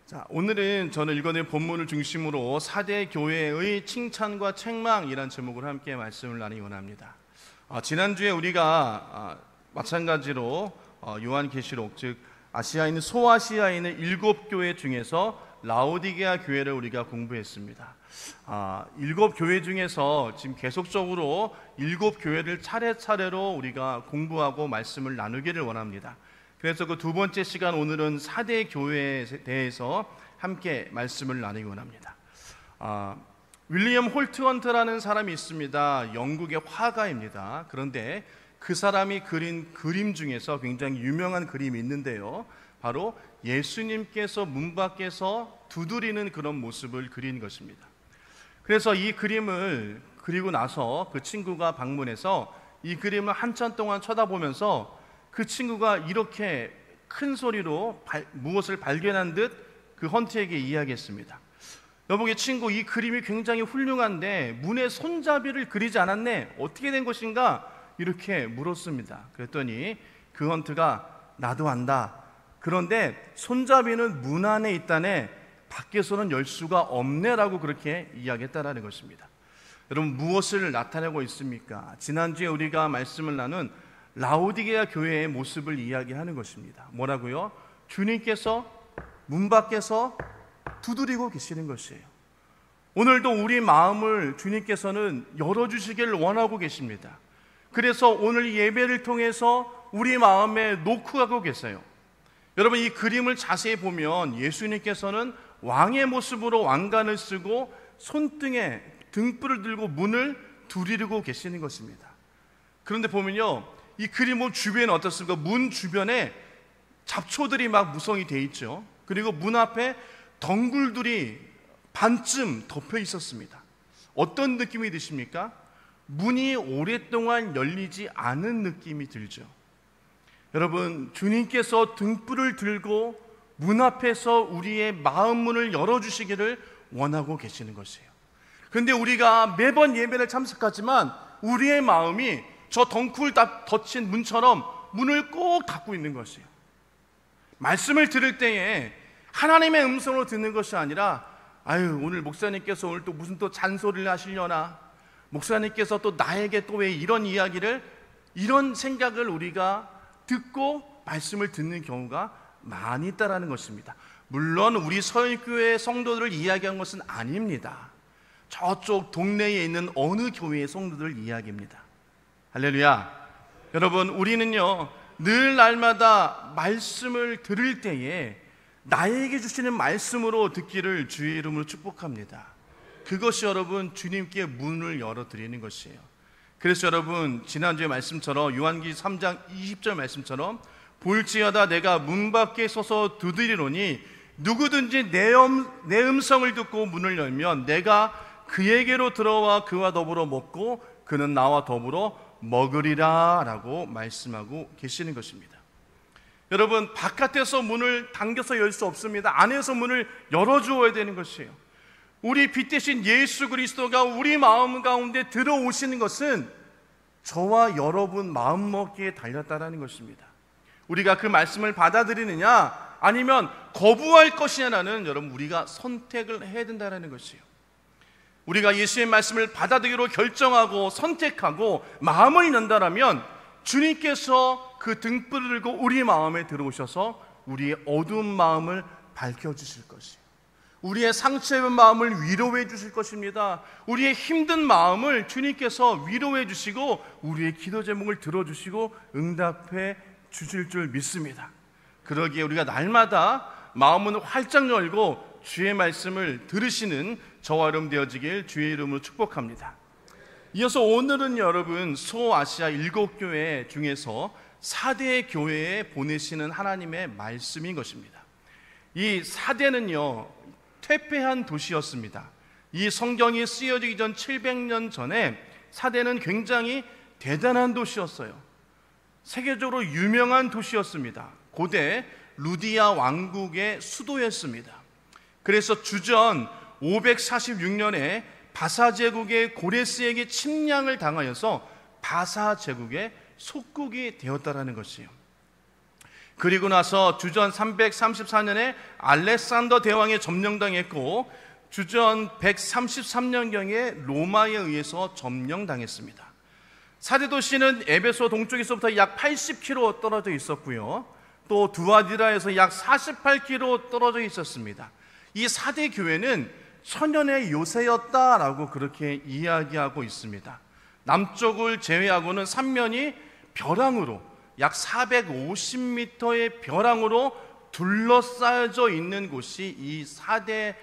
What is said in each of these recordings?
자, 오늘은 저는 읽어낸 본문을 중심으로 4대 교회의 칭찬과 책망이란 제목으로 함께 말씀을 나누기 원합니다. 지난주에 우리가 마찬가지로 요한계시록, 즉 아시아에 있는 소아시아에 있는 7교회 중에서 라오디게아 교회를 우리가 공부했습니다. 7교회 중에서 지금 계속적으로 7교회를 차례차례로 우리가 공부하고 말씀을 나누기를 원합니다. 그래서 그 두 번째 시간, 오늘은 4대 교회에 대해서 함께 말씀을 나누기 원합니다. 윌리엄 홀트헌트라는 사람이 있습니다. 영국의 화가입니다. 그런데 그 사람이 그린 그림 중에서 굉장히 유명한 그림이 있는데요, 바로 예수님께서 문 밖에서 두드리는 그런 모습을 그린 것입니다. 그래서 이 그림을 그리고 나서 그 친구가 방문해서 이 그림을 한참 동안 쳐다보면서 그 친구가 이렇게 큰 소리로 무엇을 발견한 듯 그 헌트에게 이야기했습니다. 여보게 친구, 이 그림이 굉장히 훌륭한데 문에 손잡이를 그리지 않았네. 어떻게 된 것인가? 이렇게 물었습니다. 그랬더니 그 헌트가 나도 안다. 그런데 손잡이는 문 안에 있다네. 밖에서는 열 수가 없네 라고 그렇게 이야기했다라는 것입니다. 여러분, 무엇을 나타내고 있습니까? 지난주에 우리가 말씀을 나눈 라오디게아 교회의 모습을 이야기하는 것입니다. 뭐라고요? 주님께서 문 밖에서 두드리고 계시는 것이에요. 오늘도 우리 마음을 주님께서는 열어주시기를 원하고 계십니다. 그래서 오늘 예배를 통해서 우리 마음에 노크하고 계세요. 여러분, 이 그림을 자세히 보면 예수님께서는 왕의 모습으로 왕관을 쓰고 손등에 등불을 들고 문을 두드리고 계시는 것입니다. 그런데 보면요, 이 그림 주변은 어떻습니까? 문 주변에 잡초들이 막 무성이 돼 있죠. 그리고 문 앞에 덩굴들이 반쯤 덮여 있었습니다. 어떤 느낌이 드십니까? 문이 오랫동안 열리지 않은 느낌이 들죠. 여러분, 주님께서 등불을 들고 문 앞에서 우리의 마음 문을 열어주시기를 원하고 계시는 것이에요. 그런데 우리가 매번 예배를 참석하지만 우리의 마음이 저 덩굴 덧친 문처럼 문을 꼭 닫고 있는 것이에요. 말씀을 들을 때에 하나님의 음성으로 듣는 것이 아니라, 오늘 목사님께서 오늘 또 무슨 또 잔소리를 하시려나, 목사님께서 또 나에게 또 왜 이런 이야기를, 이런 생각을 우리가 듣고 말씀을 듣는 경우가 많이 있다라는 것입니다. 물론 우리 서울교회 성도들을 이야기한 것은 아닙니다. 저쪽 동네에 있는 어느 교회의 성도들 이야기입니다. 할렐루야. 여러분, 우리는요 늘 날마다 말씀을 들을 때에 나에게 주시는 말씀으로 듣기를 주의 이름으로 축복합니다. 그것이 여러분 주님께 문을 열어드리는 것이에요. 그래서 여러분, 지난주의 말씀처럼 요한계시록 3장 20절 말씀처럼 볼지어다 내가 문 밖에 서서 두드리노니 누구든지 내 음성을 듣고 문을 열면 내가 그에게로 들어와 그와 더불어 먹고 그는 나와 더불어 먹으리라 라고 말씀하고 계시는 것입니다. 여러분, 바깥에서 문을 당겨서 열 수 없습니다. 안에서 문을 열어주어야 되는 것이에요. 우리 빛 대신 예수 그리스도가 우리 마음 가운데 들어오시는 것은 저와 여러분 마음 먹기에 달렸다라는 것입니다. 우리가 그 말씀을 받아들이느냐 아니면 거부할 것이냐는 여러분 우리가 선택을 해야 된다는 것이에요. 우리가 예수의 말씀을 받아들이기로 결정하고 선택하고 마음을 연다라면 주님께서 그 등불을 들고 우리 마음에 들어오셔서 우리의 어두운 마음을 밝혀주실 것이에요. 우리의 상처 입은 마음을 위로해 주실 것입니다. 우리의 힘든 마음을 주님께서 위로해 주시고 우리의 기도 제목을 들어주시고 응답해 주실 줄 믿습니다. 그러기에 우리가 날마다 마음은 활짝 열고 주의 말씀을 들으시는 저와 여러분 되어지길 주의 이름으로 축복합니다. 이어서 오늘은 여러분 소아시아 7교회 중에서 4대 교회에 보내시는 하나님의 말씀인 것입니다. 이 4대는요 퇴폐한 도시였습니다. 이 성경이 쓰여지기 전 700년 전에 4대는 굉장히 대단한 도시였어요. 세계적으로 유명한 도시였습니다. 고대 루디아 왕국의 수도였습니다. 그래서 주전 546년에 바사 제국의 고레스에게 침략을 당하여서 바사 제국의 속국이 되었다라는 것이에요. 그리고 나서 주전 334년에 알렉산더 대왕에 점령당했고 주전 133년경에 로마에 의해서 점령당했습니다. 사대도시는 에베소 동쪽에서부터 약 80km 떨어져 있었고요, 또 두아디라에서 약 48km 떨어져 있었습니다. 이 사대 교회는 천연의 요새였다라고 그렇게 이야기하고 있습니다. 남쪽을 제외하고는 삼면이 벼랑으로, 약 450m의 벼랑으로 둘러싸여져 있는 곳이 이 사대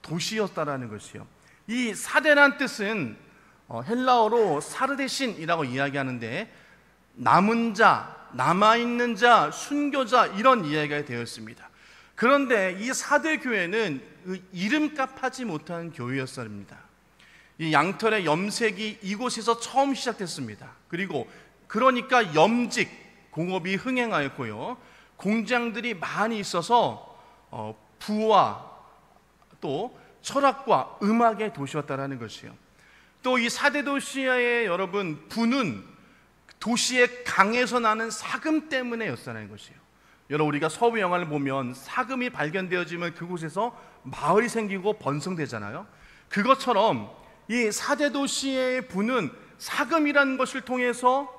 도시였다라는 것이요. 이 사대란 뜻은 헬라어로 사르데신이라고 이야기하는데 남은 자, 남아있는 자, 순교자, 이런 이야기가 되어 있습니다. 그런데 이 사대 교회는 이름값 하지 못한 교회였습니다. 이 양털의 염색이 이곳에서 처음 시작됐습니다. 그리고 그러니까 염직 공업이 흥행하였고요, 공장들이 많이 있어서 부와 또 철학과 음악의 도시였다라는 것이요. 또 이 사대 도시의 여러분 부는 도시의 강에서 나는 사금 때문에였다는 것이요. 여러분, 우리가 서부 영화를 보면 사금이 발견되어지면 그곳에서 마을이 생기고 번성되잖아요. 그것처럼 이 사대 도시의 부는 사금이라는 것을 통해서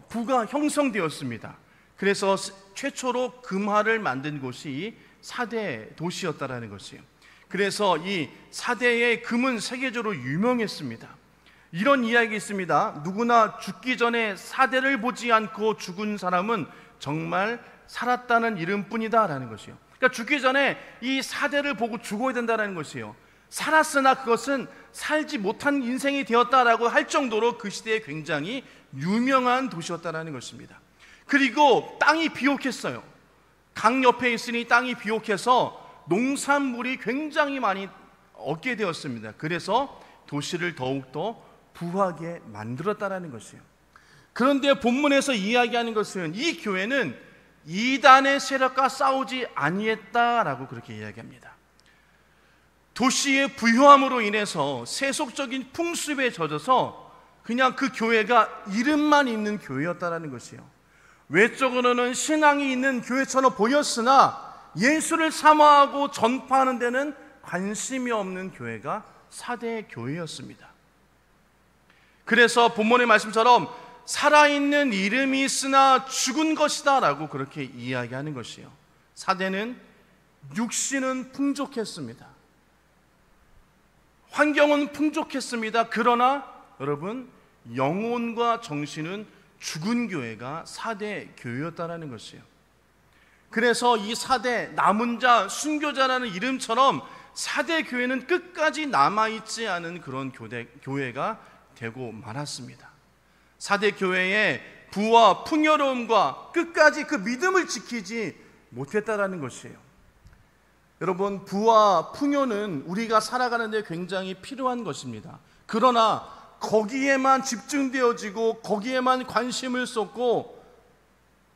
부가 형성되었습니다. 그래서 최초로 금화를 만든 곳이 사대 도시였다라는 것이에요. 그래서 이 사대의 금은 세계적으로 유명했습니다. 이런 이야기 있습니다. 누구나 죽기 전에 사대를 보지 않고 죽은 사람은 정말 살았다는 이름뿐이다 라는 것이요. 그러니까 죽기 전에 이 사대를 보고 죽어야 된다는 것이요. 살았으나 그것은 살지 못한 인생이 되었다라고 할 정도로 그 시대에 굉장히 유명한 도시였다는 것입니다. 그리고 땅이 비옥했어요. 강 옆에 있으니 땅이 비옥해서 농산물이 굉장히 많이 얻게 되었습니다. 그래서 도시를 더욱더 부하게 만들었다는 것이에요. 그런데 본문에서 이야기하는 것은 이 교회는 이단의 세력과 싸우지 아니했다라고 그렇게 이야기합니다. 도시의 부유함으로 인해서 세속적인 풍습에 젖어서 그냥 그 교회가 이름만 있는 교회였다는 것이에요. 외적으로는 신앙이 있는 교회처럼 보였으나 예수를 사모하고 전파하는 데는 관심이 없는 교회가 사대 교회였습니다. 그래서 본문의 말씀처럼 살아있는 이름이 있으나 죽은 것이다 라고 그렇게 이야기하는 것이에요. 사대는 육신은 풍족했습니다. 환경은 풍족했습니다. 그러나 여러분, 영혼과 정신은 죽은 교회가 사대 교회였다는 것이에요. 그래서 이 사대, 남은 자, 순교자라는 이름처럼 사대 교회는 끝까지 남아있지 않은 그런 교회가 되고 말았습니다. 사대 교회의 부와 풍요로움과 끝까지 그 믿음을 지키지 못했다라는 것이에요. 여러분, 부와 풍요는 우리가 살아가는 데 굉장히 필요한 것입니다. 그러나 거기에만 집중되어지고 거기에만 관심을 쏟고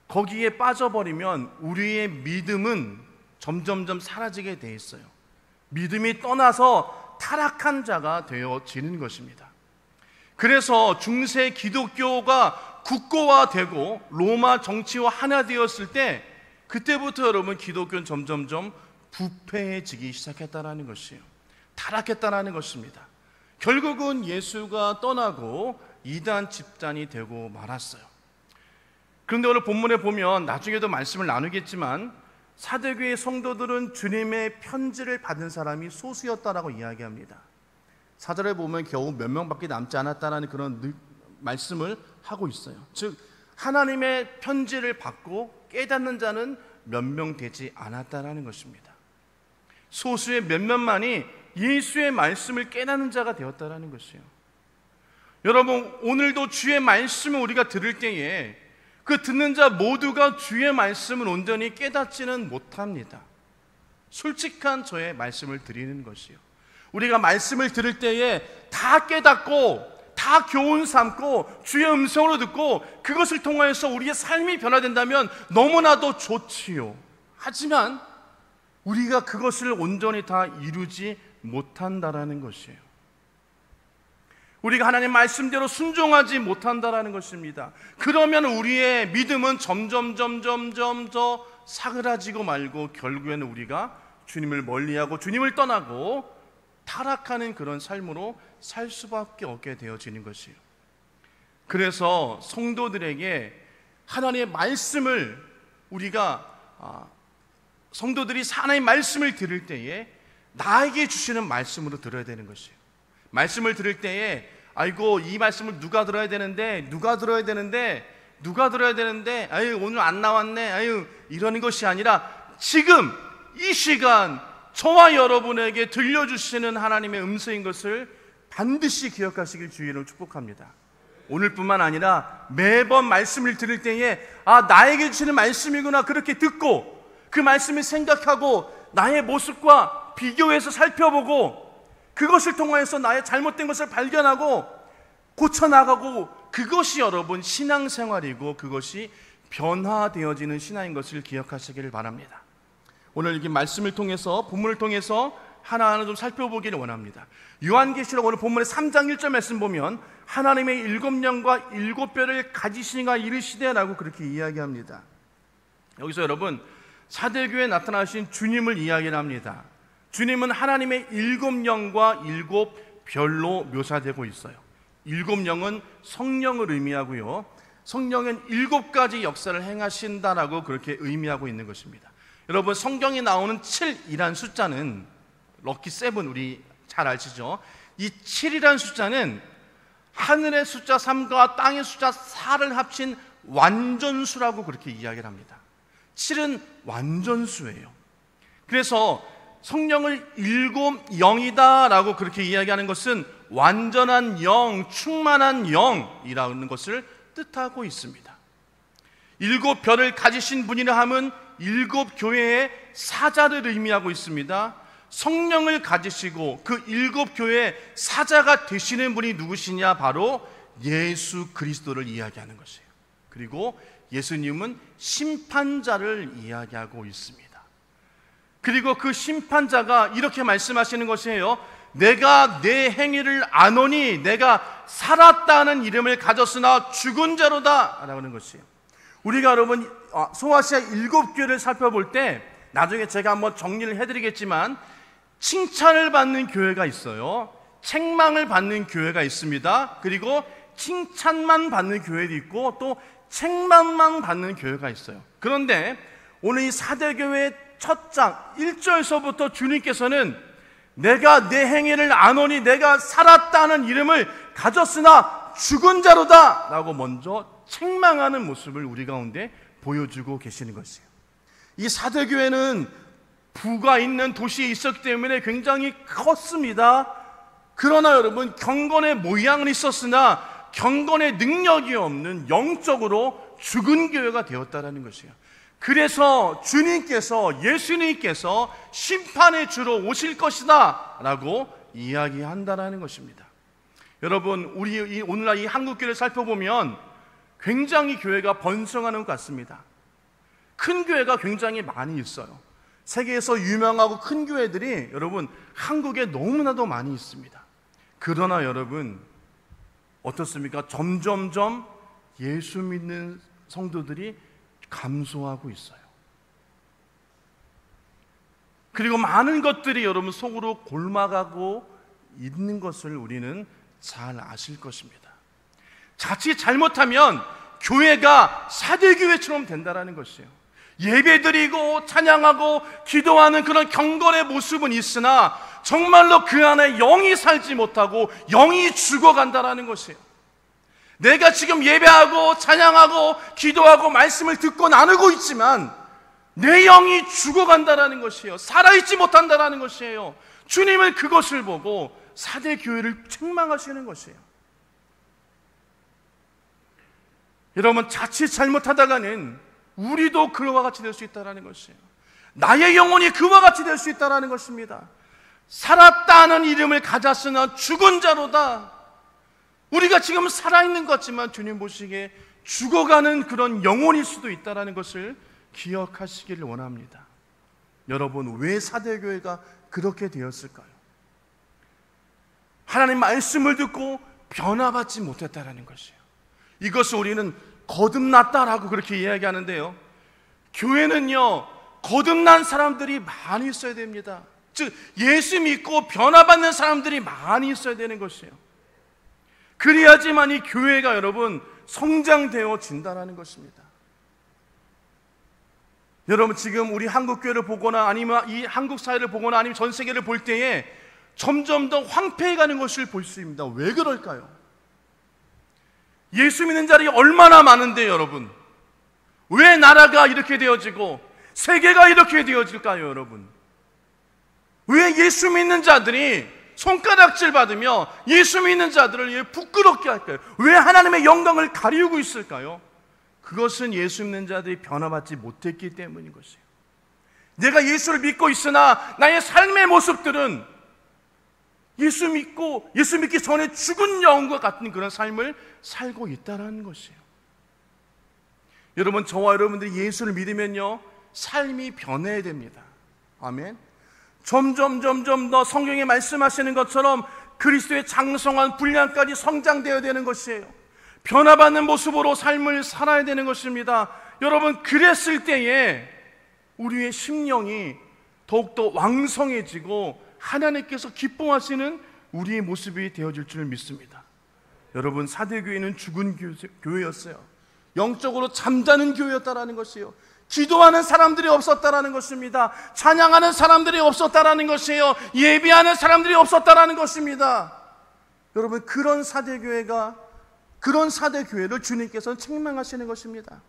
거기에 빠져버리면 우리의 믿음은 점점점 사라지게 돼 있어요. 믿음이 떠나서 타락한 자가 되어지는 것입니다. 그래서 중세 기독교가 국고화되고 로마 정치와 하나 되었을 때 그때부터 여러분 기독교는 점점점 부패해지기 시작했다는 것이에요. 타락했다는 것입니다. 결국은 예수가 떠나고 이단 집단이 되고 말았어요. 그런데 오늘 본문에 보면 나중에도 말씀을 나누겠지만 사대교회 성도들은 주님의 편지를 받은 사람이 소수였다라고 이야기합니다. 4절에 보면 겨우 몇 명밖에 남지 않았다는 그런 말씀을 하고 있어요. 즉 하나님의 편지를 받고 깨닫는 자는 몇 명 되지 않았다는 것입니다. 소수의 몇몇만이 예수의 말씀을 깨닫는 자가 되었다는 것이에요. 여러분, 오늘도 주의 말씀을 우리가 들을 때에 그 듣는 자 모두가 주의 말씀을 온전히 깨닫지는 못합니다. 솔직한 저의 말씀을 드리는 것이요. 우리가 말씀을 들을 때에 다 깨닫고 다 교훈 삼고 주의 음성으로 듣고 그것을 통하여서 우리의 삶이 변화된다면 너무나도 좋지요. 하지만 우리가 그것을 온전히 다 이루지 못한다라는 것이에요. 우리가 하나님 말씀대로 순종하지 못한다라는 것입니다. 그러면 우리의 믿음은 점점 더 사그라지고 말고 결국에는 우리가 주님을 멀리하고 주님을 떠나고 타락하는 그런 삶으로 살 수밖에 없게 되어지는 것이에요. 그래서 성도들에게 하나님의 말씀을 우리가 성도들이 하나님의 말씀을 들을 때에 나에게 주시는 말씀으로 들어야 되는 것이에요. 말씀을 들을 때에 아이고 이 말씀을 누가 들어야 되는데 아유 오늘 안 나왔네 아유 이러는 것이 아니라 지금 이 시간 저와 여러분에게 들려주시는 하나님의 음성인 것을 반드시 기억하시길 주의로 축복합니다. 오늘뿐만 아니라 매번 말씀을 들을 때에 나에게 주시는 말씀이구나 그렇게 듣고 그 말씀을 생각하고 나의 모습과 비교해서 살펴보고 그것을 통하여서 나의 잘못된 것을 발견하고 고쳐나가고 그것이 여러분 신앙생활이고 그것이 변화되어지는 신앙인 것을 기억하시기를 바랍니다. 오늘 이 말씀을 통해서 본문을 통해서 하나하나 좀 살펴보기를 원합니다. 요한계시록 오늘 본문의 3장 1절 말씀 보면 하나님의 7영과 7뼈를 가지시니가 이르시되라고 그렇게 이야기합니다. 여기서 여러분 사대교회에 나타나신 주님을 이야기를 합니다. 주님은 하나님의 7영과 7별로 묘사되고 있어요. 7영은 성령을 의미하고요, 성령은 7가지 역사를 행하신다라고 그렇게 의미하고 있는 것입니다. 여러분 성경에 나오는 7이란 숫자는 럭키 7 우리 잘 아시죠? 이 7이란 숫자는 하늘의 숫자 3과 땅의 숫자 4를 합친 완전수라고 그렇게 이야기를 합니다. 7은 완전수예요. 그래서 성령을 7영이다 라고 그렇게 이야기하는 것은 완전한 영, 충만한 영이라는 것을 뜻하고 있습니다. 7별을 가지신 분이라 함은 7교회의 사자를 의미하고 있습니다. 성령을 가지시고 그 7교회의 사자가 되시는 분이 누구시냐? 바로 예수 그리스도를 이야기하는 것이에요. 그리고 예수님은 심판자를 이야기하고 있습니다. 그리고 그 심판자가 이렇게 말씀하시는 것이에요. 내가 내 행위를 아노니 내가 살았다는 이름을 가졌으나 죽은 자로다 라고 하는 것이에요. 우리가 여러분 소아시아 7교회를 살펴볼 때 나중에 제가 한번 정리를 해드리겠지만 칭찬을 받는 교회가 있어요. 책망을 받는 교회가 있습니다. 그리고 칭찬만 받는 교회도 있고 또 책망만 받는 교회가 있어요. 그런데 오늘 이 사대교회의 첫 장 1절서부터 주님께서는 내가 내 행위를 아노니 내가 살았다는 이름을 가졌으나 죽은 자로다 라고 먼저 책망하는 모습을 우리 가운데 보여주고 계시는 것이에요. 이 사대교회는 부가 있는 도시에 있었기 때문에 굉장히 컸습니다. 그러나 여러분 경건의 모양은 있었으나 경건의 능력이 없는 영적으로 죽은 교회가 되었다는 것이에요. 그래서 주님께서 예수님께서 심판의 주로 오실 것이다 라고 이야기한다는 것입니다. 여러분 우리 오늘날 이 한국교회를 살펴보면 굉장히 교회가 번성하는 것 같습니다. 큰 교회가 굉장히 많이 있어요. 세계에서 유명하고 큰 교회들이 여러분 한국에 너무나도 많이 있습니다. 그러나 여러분 어떻습니까? 점점점 예수 믿는 성도들이 감소하고 있어요. 그리고 많은 것들이 여러분 속으로 골마가고 있는 것을 우리는 잘 아실 것입니다. 자칫 잘못하면 교회가 사대교회처럼 된다는 것이에요. 예배드리고 찬양하고 기도하는 그런 경건의 모습은 있으나 정말로 그 안에 영이 살지 못하고 영이 죽어간다는 것이에요. 내가 지금 예배하고 찬양하고 기도하고 말씀을 듣고 나누고 있지만 내 영이 죽어간다는 것이에요. 살아있지 못한다는 것이에요. 주님은 그것을 보고 사대교회를 책망하시는 것이에요. 여러분 자칫 잘못하다가는 우리도 그와 같이 될 수 있다는 것이에요. 나의 영혼이 그와 같이 될 수 있다는 것입니다. 살았다는 이름을 가졌으나 죽은 자로다. 우리가 지금 살아있는 것 같지만 주님 보시기에 죽어가는 그런 영혼일 수도 있다는 것을 기억하시기를 원합니다. 여러분 왜 사대교회가 그렇게 되었을까요? 하나님 말씀을 듣고 변화받지 못했다라는 것이에요. 이것을 우리는 거듭났다라고 그렇게 이야기하는데요, 교회는요 거듭난 사람들이 많이 있어야 됩니다. 즉 예수 믿고 변화받는 사람들이 많이 있어야 되는 것이에요. 그래야지만 이 교회가 여러분 성장되어진다는 것입니다. 여러분 지금 우리 한국 교회를 보거나 아니면 이 한국 사회를 보거나 아니면 전 세계를 볼 때에 점점 더 황폐해가는 것을 볼 수 있습니다. 왜 그럴까요? 예수 믿는 자들이 얼마나 많은데 여러분, 왜 나라가 이렇게 되어지고 세계가 이렇게 되어질까요? 여러분, 왜 예수 믿는 자들이 손가락질 받으며 예수 믿는 자들을 부끄럽게 할까요? 왜 하나님의 영광을 가리우고 있을까요? 그것은 예수 믿는 자들이 변화받지 못했기 때문인 것이에요. 내가 예수를 믿고 있으나 나의 삶의 모습들은 예수 믿기 전에 죽은 영과 같은 그런 삶을 살고 있다는 것이에요. 여러분, 저와 여러분들이 예수를 믿으면요 삶이 변해야 됩니다. 아멘. 점점 더 성경에 말씀하시는 것처럼 그리스도의 장성한 분량까지 성장되어야 되는 것이에요. 변화받는 모습으로 삶을 살아야 되는 것입니다. 여러분, 그랬을 때에 우리의 심령이 더욱더 왕성해지고 하나님께서 기뻐하시는 우리의 모습이 되어질 줄 믿습니다. 여러분, 사대교회는 죽은 교회였어요. 영적으로 잠자는 교회였다라는 것이에요. 기도하는 사람들이 없었다라는 것입니다. 찬양하는 사람들이 없었다라는 것이에요. 예배하는 사람들이 없었다라는 것입니다. 여러분, 그런 사대교회를 주님께서는 책망하시는 것입니다.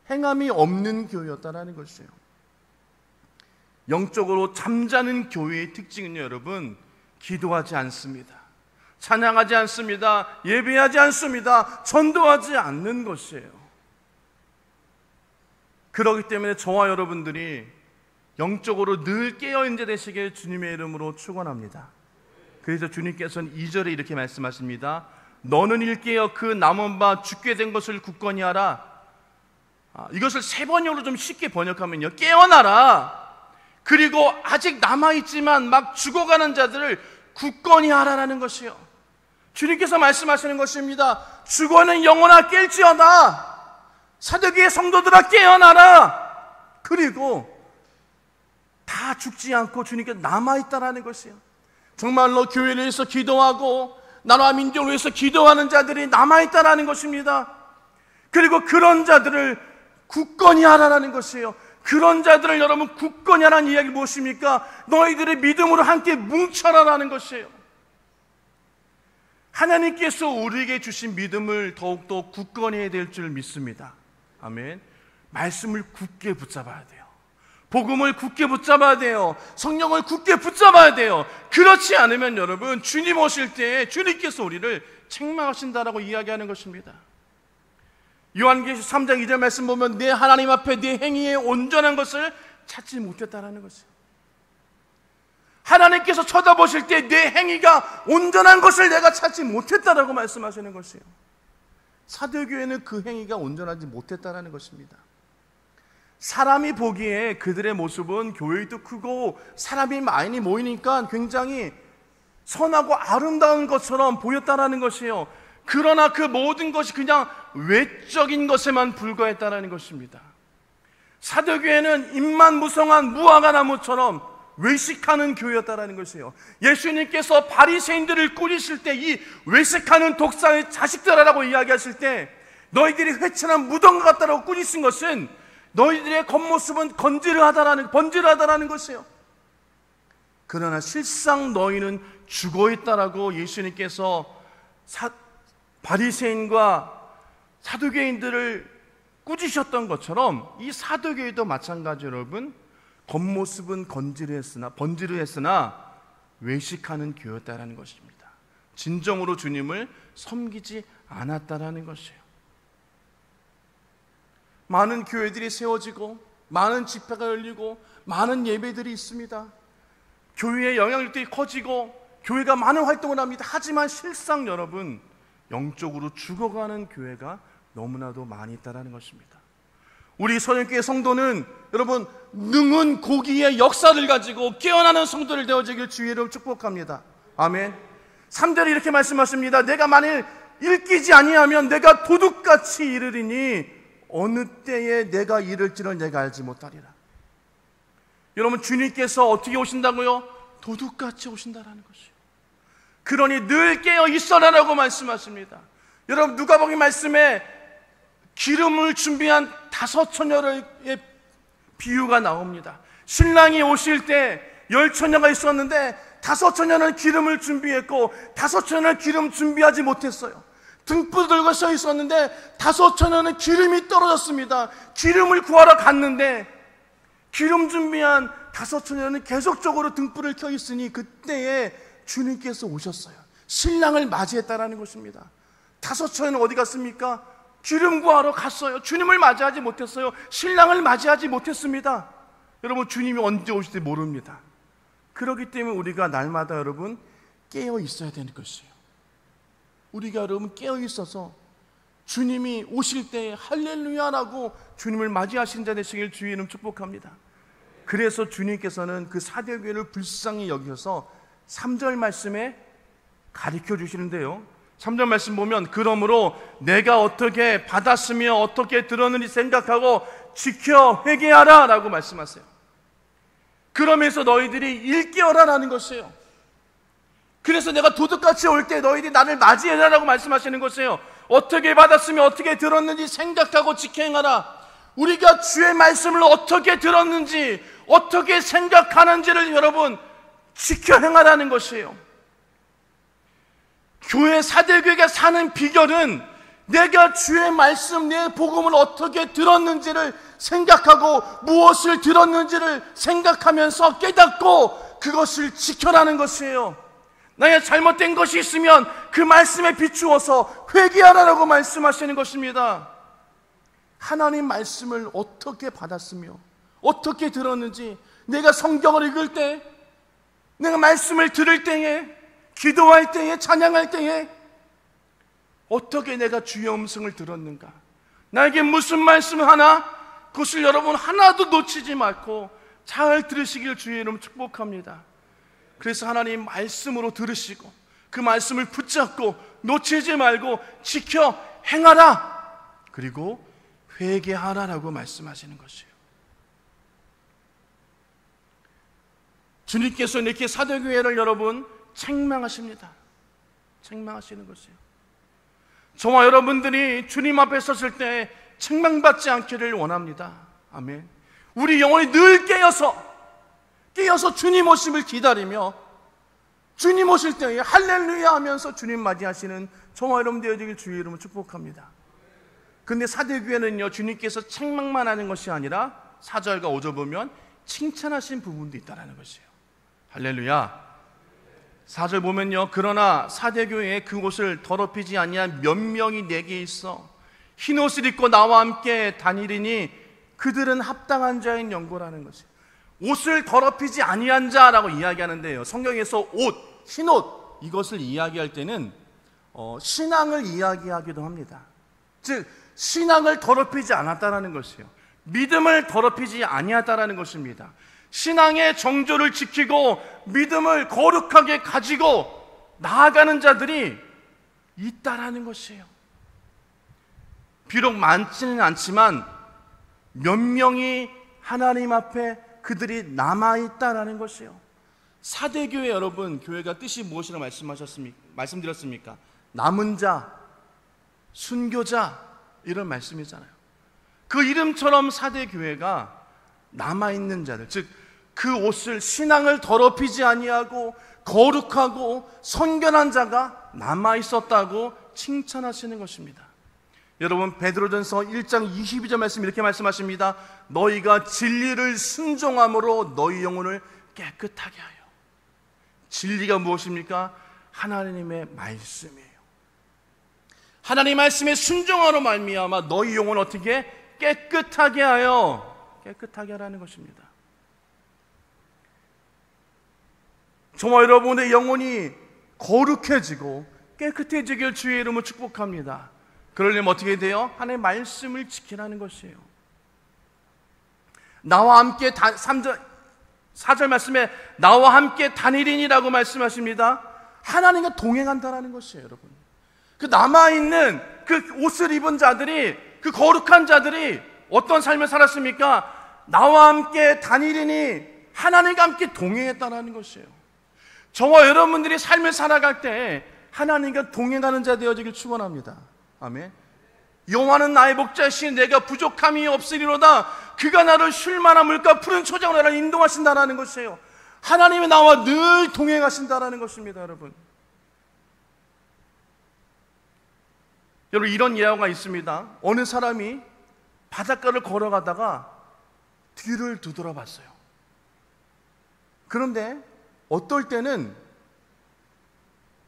행함이 없는 교회였다라는 것이에요. 영적으로 잠자는 교회의 특징은요, 여러분, 기도하지 않습니다. 찬양하지 않습니다. 예배하지 않습니다. 전도하지 않는 것이에요. 그렇기 때문에 저와 여러분들이 영적으로 늘 깨어있는 자 되시길 주님의 이름으로 축원합니다. 그래서 주님께서는 2절에 이렇게 말씀하십니다. 너는 일깨어 그 남은 바 죽게 된 것을 굳건히 하라. 이것을 세 번역으로 좀 쉽게 번역하면요, 깨어나라. 그리고 아직 남아있지만 막 죽어가는 자들을 굳건히 하라라는 것이요, 주님께서 말씀하시는 것입니다. 죽어는 영혼아 깰지어다. 사대교회 성도들아 깨어나라. 그리고 다 죽지 않고 주님께서 남아있다라는 것이요, 정말로 교회를 위해서 기도하고 나라와 민족을 위해서 기도하는 자들이 남아있다라는 것입니다. 그리고 그런 자들을 굳건히 하라는 것이에요. 그런 자들을 여러분 굳건히 하라는 이야기 무엇입니까? 너희들의 믿음으로 함께 뭉쳐라라는 것이에요. 하나님께서 우리에게 주신 믿음을 더욱더 굳건히 해야 될 줄 믿습니다. 아멘. 말씀을 굳게 붙잡아야 돼요. 복음을 굳게 붙잡아야 돼요. 성령을 굳게 붙잡아야 돼요. 그렇지 않으면 여러분, 주님 오실 때 주님께서 우리를 책망하신다라고 이야기하는 것입니다. 요한계시록 3장 2절 말씀 보면 내 하나님 앞에 내 행위에 온전한 것을 찾지 못했다라는 것이에요. 하나님께서 쳐다보실 때 내 행위가 온전한 것을 내가 찾지 못했다라고 말씀하시는 것이에요. 사도교회는 그 행위가 온전하지 못했다라는 것입니다. 사람이 보기에 그들의 모습은 교회도 크고 사람이 많이 모이니까 굉장히 선하고 아름다운 것처럼 보였다라는 것이에요. 그러나 그 모든 것이 그냥 외적인 것에만 불과했다라는 것입니다. 사도교회는 입만무성한 무화과 나무처럼 외식하는 교회였다라는 것이에요. 예수님께서 바리새인들을 꾸리실 때 이 외식하는 독사의 자식들아라고 이야기하실 때 너희들이 회천한 무덤 같다라고 꾸리신 것은 너희들의 겉모습은 번지르하다라는 것이에요. 그러나 실상 너희는 죽어있다라고 예수님께서 바리새인과 사두개인들을 꾸짖으셨던 것처럼 이 사두개인도 마찬가지 여러분, 겉모습은 번지르했으나 외식하는 교였다라는 것입니다. 진정으로 주님을 섬기지 않았다라는 것이에요. 많은 교회들이 세워지고 많은 집회가 열리고 많은 예배들이 있습니다. 교회의 영향력이 커지고 교회가 많은 활동을 합니다. 하지만 실상 여러분, 영적으로 죽어가는 교회가 너무나도 많이 있다는 것입니다. 우리 선영교회 성도는 여러분 능은 고기의 역사를 가지고 깨어나는 성도를 되어지길 주의로 축복합니다. 아멘. 3절에 이렇게 말씀하십니다. 내가 만일 일끼지 아니하면 내가 도둑같이 이르리니 어느 때에 내가 이를지를 내가 알지 못하리라. 여러분, 주님께서 어떻게 오신다고요? 도둑같이 오신다라는 것이요. 그러니 늘 깨어 있어라라고 말씀하십니다. 여러분, 누가복음 말씀에 기름을 준비한 5 처녀의 비유가 나옵니다. 신랑이 오실 때 10 처녀가 있었는데 5 처녀는 기름을 준비했고 5 처녀는 기름 준비하지 못했어요. 등불 들고 서 있었는데 5 처녀는 기름이 떨어졌습니다. 기름을 구하러 갔는데 기름 준비한 5 처녀는 계속적으로 등불을 켜 있으니 그때에 주님께서 오셨어요. 신랑을 맞이했다라는 것입니다. 5 처녀는 어디 갔습니까? 기름 구하러 갔어요. 주님을 맞이하지 못했어요. 신랑을 맞이하지 못했습니다. 여러분, 주님이 언제 오실지 모릅니다. 그렇기 때문에 우리가 날마다 여러분 깨어 있어야 되는 것이에요. 우리가 여러분 깨어 있어서 주님이 오실 때 할렐루야라고 주님을 맞이하신 자 되시길 주의 이름 축복합니다. 그래서 주님께서는 그 사대교회를 불쌍히 여기셔서 3절 말씀에 가르쳐 주시는데요, 3절 말씀 보면 그러므로 내가 어떻게 받았으며 어떻게 들었는지 생각하고 지켜 회개하라 라고 말씀하세요. 그러면서 너희들이 일깨어라 라는 것이에요. 그래서 내가 도둑같이 올 때 너희들이 나를 맞이해라 라고 말씀하시는 것이에요. 어떻게 받았으며 어떻게 들었는지 생각하고 지켜 행하라. 우리가 주의 말씀을 어떻게 들었는지 어떻게 생각하는지를 여러분 지켜 행하라는 것이에요. 교회 사대교회가 사는 비결은 내가 주의 말씀, 내 복음을 어떻게 들었는지를 생각하고 무엇을 들었는지를 생각하면서 깨닫고 그것을 지켜라는 것이에요. 나의 잘못된 것이 있으면 그 말씀에 비추어서 회개하라고 말씀하시는 것입니다. 하나님 말씀을 어떻게 받았으며 어떻게 들었는지, 내가 성경을 읽을 때, 내가 말씀을 들을 때에, 기도할 때에, 찬양할 때에 어떻게 내가 주의 음성을 들었는가, 나에게 무슨 말씀 하나, 그것을 여러분 하나도 놓치지 말고 잘 들으시길 주의 이름 축복합니다. 그래서 하나님 말씀으로 들으시고 그 말씀을 붙잡고 놓치지 말고 지켜 행하라, 그리고 회개하라라고 말씀하시는 것이에요. 주님께서 이렇게 사도교회를 여러분 책망하십니다. 책망하시는 것이에요. 저와 여러분들이 주님 앞에 섰을 때 책망받지 않기를 원합니다. 아멘. 우리 영혼이 늘 깨어서 주님 오심을 기다리며 주님 오실 때에 할렐루야 하면서 주님 맞이하시는 저와 여러분 되어지길 주의 이름으로 축복합니다. 근데 사대교회는요, 주님께서 책망만 하는 것이 아니라 4절과 5절 보면 칭찬하신 부분도 있다는 것이에요. 할렐루야. 4절 보면요, 그러나 사대교회에 그곳을 더럽히지 아니한 몇 명이 내게 있어 흰옷을 입고 나와 함께 다니리니 그들은 합당한 자인 연고라는 것이에요. 옷을 더럽히지 아니한 자라고 이야기하는데요, 성경에서 옷, 흰옷 이것을 이야기할 때는 신앙을 이야기하기도 합니다. 즉 신앙을 더럽히지 않았다라는 것이에요. 믿음을 더럽히지 아니하다라는 것입니다. 신앙의 정조를 지키고 믿음을 거룩하게 가지고 나아가는 자들이 있다라는 것이에요. 비록 많지는 않지만 몇 명이 하나님 앞에 그들이 남아있다라는 것이에요. 사대교회 여러분, 교회가 뜻이 무엇이라고 말씀드렸습니까? 남은 자, 순교자 이런 말씀이잖아요. 그 이름처럼 사대교회가 남아있는 자들, 즉 그 옷을, 신앙을 더럽히지 아니하고 거룩하고 선견한 자가 남아있었다고 칭찬하시는 것입니다. 여러분, 베드로전서 1장 22절 말씀 이렇게 말씀하십니다. 너희가 진리를 순종함으로 너희 영혼을 깨끗하게 하여. 진리가 무엇입니까? 하나님의 말씀이에요. 하나님의 말씀에 순종함으로 말미암아 너희 영혼을 어떻게 깨끗하게 하여, 깨끗하게 하라는 것입니다. 저와 여러분의 영혼이 거룩해지고 깨끗해지길 주의 이름으로 축복합니다. 그러려면 어떻게 돼요? 하나님의 말씀을 지키라는 것이에요. 나와 함께 4절 말씀에 나와 함께 다니리니라고 말씀하십니다. 하나님과 동행한다라는 것이에요, 여러분. 그 남아있는 그 옷을 입은 자들이, 그 거룩한 자들이 어떤 삶을 살았습니까? 나와 함께 다니리니 하나님과 함께 동행했다라는 것이에요. 저와 여러분들이 삶을 살아갈 때 하나님과 동행하는 자 되어지길 축원합니다. 아멘. 여호와는 나의 목자시니 내가 부족함이 없으리로다. 그가 나를 쉴 만한 물가 푸른 초장으로 나를 인도하신다라는 것이에요. 하나님이 나와 늘 동행하신다라는 것입니다, 여러분. 여러분, 이런 예화가 있습니다. 어느 사람이 바닷가를 걸어가다가 뒤를 뒤돌아봤어요. 그런데 어떨 때는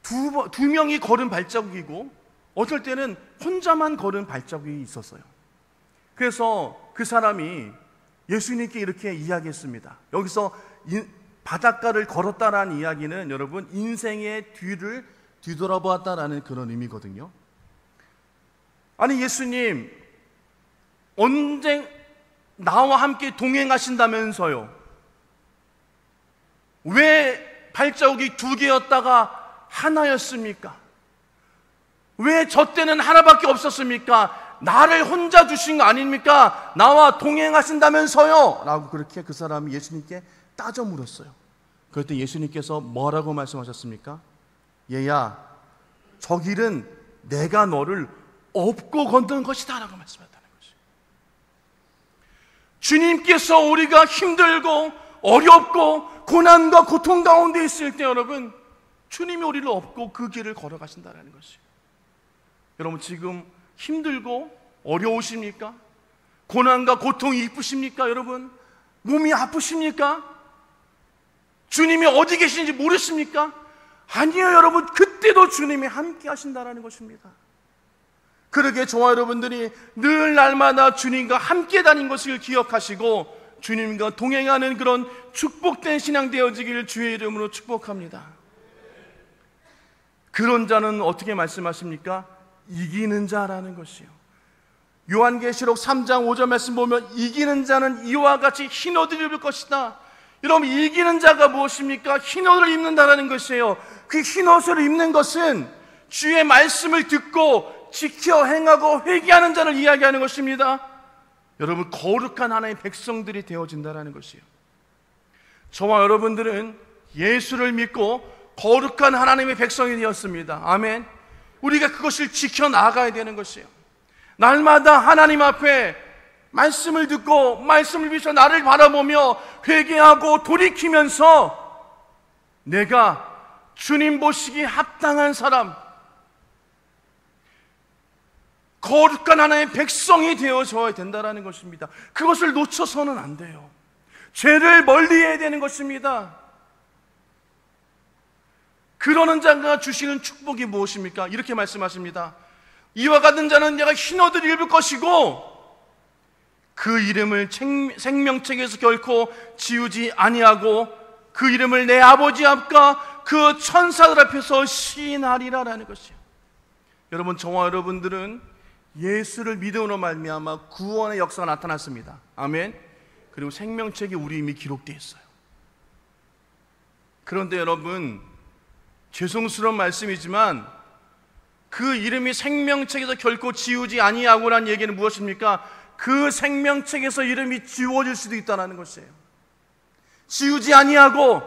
두 명이 걸은 발자국이고 어떨 때는 혼자만 걸은 발자국이 있었어요. 그래서 그 사람이 예수님께 이렇게 이야기했습니다. 여기서 바닷가를 걸었다라는 이야기는 여러분 인생의 뒤를 뒤돌아보았다라는 그런 의미거든요. 아니, 예수님 언제 나와 함께 동행하신다면서요? 왜 발자국이 두 개였다가 하나였습니까? 왜 저 때는 하나밖에 없었습니까? 나를 혼자 두신 거 아닙니까? 나와 동행하신다면서요? 라고 그렇게 그 사람이 예수님께 따져 물었어요. 그럴 때 예수님께서 뭐라고 말씀하셨습니까? 얘야, 저 길은 내가 너를 업고 걷는 것이다 라고 말씀하셨다는 것이에요. 주님께서 우리가 힘들고 어렵고 고난과 고통 가운데 있을 때 여러분, 주님이 우리를 업고 그 길을 걸어가신다는 것이에요. 여러분, 지금 힘들고 어려우십니까? 고난과 고통이 이쁘십니까? 여러분, 몸이 아프십니까? 주님이 어디 계신지 모르십니까? 아니요, 여러분, 그때도 주님이 함께 하신다는 것입니다. 그러게 저와 여러분들이 늘 날마다 주님과 함께 다닌 것을 기억하시고 주님과 동행하는 그런 축복된 신앙 되어지기를 주의 이름으로 축복합니다. 그런 자는 어떻게 말씀하십니까? 이기는 자라는 것이요. 요한계시록 3장 5절 말씀 보면 이기는 자는 이와 같이 흰 옷을 입을 것이다. 여러분, 이기는 자가 무엇입니까? 흰 옷을 입는다라는 것이에요. 그 흰 옷을 입는 것은 주의 말씀을 듣고 지켜 행하고 회개하는 자를 이야기하는 것입니다. 여러분, 거룩한 하나님의 백성들이 되어진다는 것이에요. 저와 여러분들은 예수를 믿고 거룩한 하나님의 백성이 되었습니다. 아멘. 우리가 그것을 지켜나가야 되는 것이에요. 날마다 하나님 앞에 말씀을 듣고 말씀을 비춰 나를 바라보며 회개하고 돌이키면서 내가 주님 보시기에 합당한 사람, 거룩한 하나님의 백성이 되어져야 된다는 것입니다. 그것을 놓쳐서는 안 돼요. 죄를 멀리해야 되는 것입니다. 그러는 자가 주시는 축복이 무엇입니까? 이렇게 말씀하십니다. 이와 같은 자는 내가 흰 옷을 입을 것이고 그 이름을 생명책에서 결코 지우지 아니하고 그 이름을 내 아버지 앞과 그 천사들 앞에서 시인하리라라는 것이에요. 여러분, 저와 여러분들은 예수를 믿음으로 말미암아 구원의 역사가 나타났습니다. 아멘. 그리고 생명책에 우리 이미 기록되어 있어요. 그런데 여러분, 죄송스러운 말씀이지만 그 이름이 생명책에서 결코 지우지 아니하고라는 얘기는 무엇입니까? 그 생명책에서 이름이 지워질 수도 있다는 것이에요. 지우지 아니하고,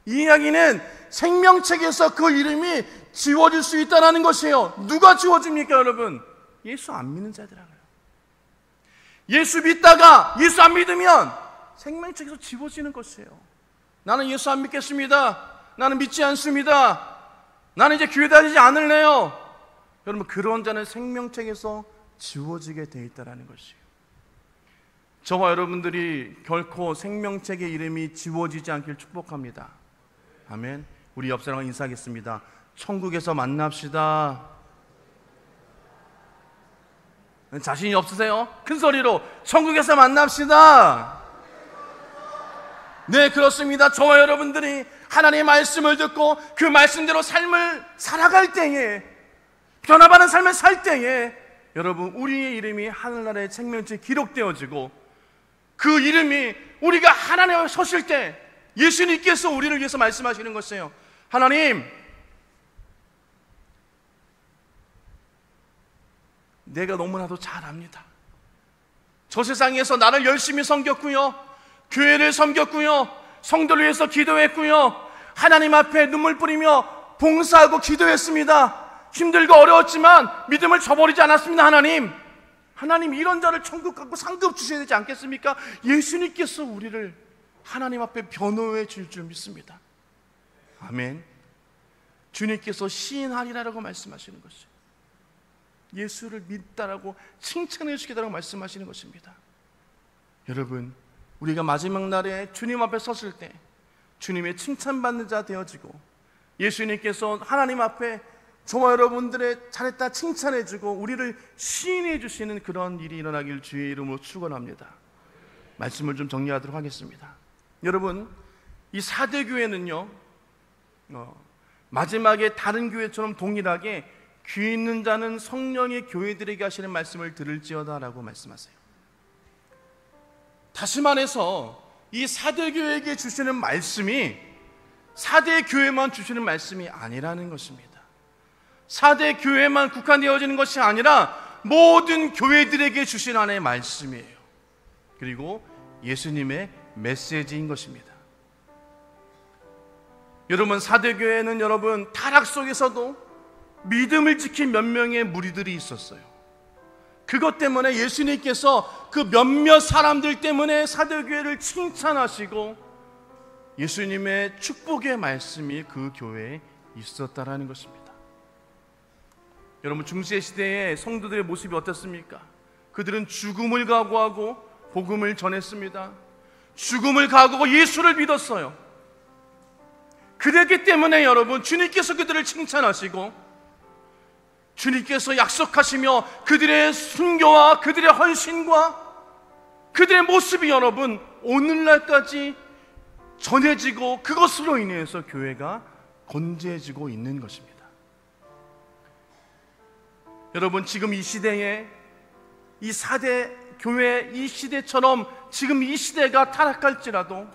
이 이야기는 생명책에서 그 이름이 지워질 수 있다는 것이에요. 누가 지워집니까, 여러분? 예수 안 믿는 자들이라고요. 예수 믿다가 예수 안 믿으면 생명책에서 지워지는 것이에요. 나는 예수 안 믿겠습니다. 나는 믿지 않습니다. 나는 이제 교회 다니지 않을래요. 여러분, 그런 자는 생명책에서 지워지게 돼 있다는 것이에요. 저와 여러분들이 결코 생명책의 이름이 지워지지 않길 축복합니다. 아멘. 우리 옆 사람과 인사하겠습니다. 천국에서 만납시다. 자신이 없으세요? 큰 소리로 천국에서 만납시다. 네, 그렇습니다. 저와 여러분들이 하나님의 말씀을 듣고 그 말씀대로 삶을 살아갈 때에, 변화받은 삶을 살 때에 여러분, 우리의 이름이 하늘나라의 생명책에 기록되어지고 그 이름이 우리가 하나님 앞에 서실 때 예수님께서 우리를 위해서 말씀하시는 것이에요. 하나님, 내가 너무나도 잘 압니다. 저 세상에서 나를 열심히 섬겼고요, 교회를 섬겼고요, 성도를 위해서 기도했고요, 하나님 앞에 눈물 뿌리며 봉사하고 기도했습니다. 힘들고 어려웠지만 믿음을 저버리지 않았습니다. 하나님 이런 자를 천국 갖고 상급 주셔야 되지 않겠습니까? 예수님께서 우리를 하나님 앞에 변호해 줄 줄 믿습니다. 아멘. 주님께서 시인하리라고 말씀하시는 것이에요. 예수를 믿다라고 칭찬해 주시겠다라고 말씀하시는 것입니다. 여러분, 우리가 마지막 날에 주님 앞에 섰을 때 주님의 칭찬받는 자 되어지고, 예수님께서 하나님 앞에 저와 여러분들의 잘했다 칭찬해 주고 우리를 시인해 주시는 그런 일이 일어나길 주의 이름으로 축원합니다. 말씀을 좀 정리하도록 하겠습니다. 여러분, 이 사대 교회는요, 마지막에 다른 교회처럼 동일하게 귀 있는 자는 성령의 교회들에게 하시는 말씀을 들을지어다 라고 말씀하세요. 다시 말해서 이 사대 교회에게 주시는 말씀이 사대 교회만 주시는 말씀이 아니라는 것입니다. 사대 교회만 국한되어지는 것이 아니라 모든 교회들에게 주신 하나의 말씀이에요. 그리고 예수님의 메시지인 것입니다. 여러분, 사대교회는 여러분 타락 속에서도 믿음을 지킨 몇 명의 무리들이 있었어요. 그것 때문에 예수님께서 그 몇몇 사람들 때문에 사대교회를 칭찬하시고 예수님의 축복의 말씀이 그 교회에 있었다라는 것입니다. 여러분, 중세시대의 성도들의 모습이 어떻습니까? 그들은 죽음을 각오하고 복음을 전했습니다. 죽음을 각오하고 예수를 믿었어요. 그랬기 때문에 여러분, 주님께서 그들을 칭찬하시고 주님께서 약속하시며 그들의 순교와 그들의 헌신과 그들의 모습이 여러분 오늘날까지 전해지고 그것으로 인해서 교회가 건재해지고 있는 것입니다. 여러분, 지금 이 시대에 이 4대 교회 이 시대처럼 지금 이 시대가 타락할지라도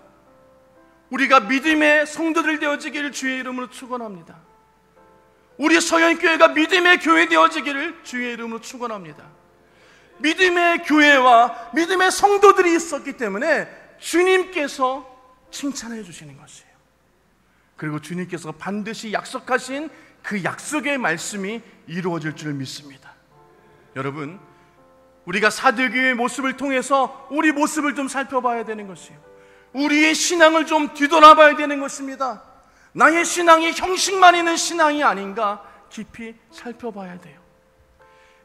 우리가 믿음의 성도들 되어지기를 주의 이름으로 축원합니다. 우리 서현교회가 믿음의 교회 되어지기를 주의 이름으로 축원합니다. 믿음의 교회와 믿음의 성도들이 있었기 때문에 주님께서 칭찬해 주시는 것이에요. 그리고 주님께서 반드시 약속하신 그 약속의 말씀이 이루어질 줄 믿습니다. 여러분, 우리가 사대교회의 모습을 통해서 우리 모습을 좀 살펴봐야 되는 것이에요. 우리의 신앙을 좀 뒤돌아봐야 되는 것입니다. 나의 신앙이 형식만 있는 신앙이 아닌가 깊이 살펴봐야 돼요.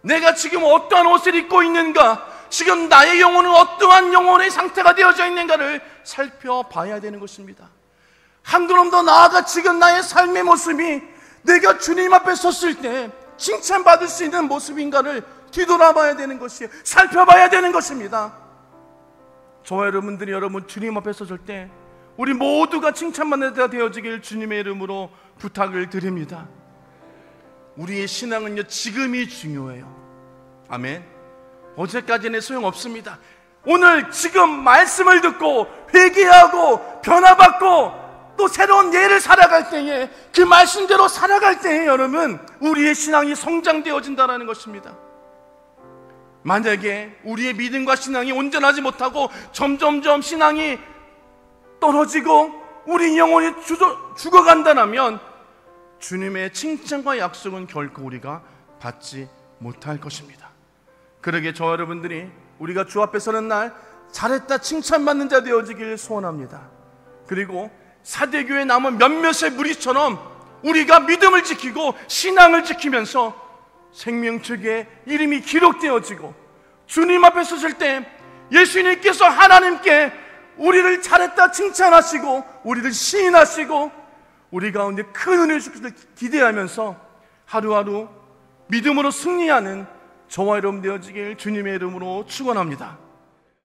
내가 지금 어떠한 옷을 입고 있는가, 지금 나의 영혼은 어떠한 영혼의 상태가 되어져 있는가를 살펴봐야 되는 것입니다. 한 걸음 더 나아가 지금 나의 삶의 모습이 내가 주님 앞에 섰을 때 칭찬받을 수 있는 모습인가를 뒤돌아봐야 되는 것이에요. 살펴봐야 되는 것입니다. 저와 여러분들이 여러분 주님 앞에 섰을 때 우리 모두가 칭찬받는 자가 되어지길 주님의 이름으로 부탁을 드립니다. 우리의 신앙은요, 지금이 중요해요. 아멘. 어제까지는 소용없습니다. 오늘 지금 말씀을 듣고 회개하고 변화받고 또 새로운 예를 살아갈 때에 그 말씀대로 살아갈 때에 여러분 우리의 신앙이 성장되어진다는 것입니다. 만약에 우리의 믿음과 신앙이 온전하지 못하고 점점점 신앙이 떨어지고 우리 영혼이 죽어간다면 주님의 칭찬과 약속은 결코 우리가 받지 못할 것입니다. 그러기에 저와 여러분들이 우리가 주 앞에 서는 날 잘했다 칭찬받는 자 되어지길 소원합니다. 그리고 사대교회 남은 몇몇의 무리처럼 우리가 믿음을 지키고 신앙을 지키면서 생명책에 이름이 기록되어지고 주님 앞에 서실 때 예수님께서 하나님께 우리를 잘했다 칭찬하시고 우리를 시인하시고 우리 가운데 큰 은혜를 주시기를 기대하면서 하루하루 믿음으로 승리하는 저와 여러분 되어지길 주님의 이름으로 축원합니다.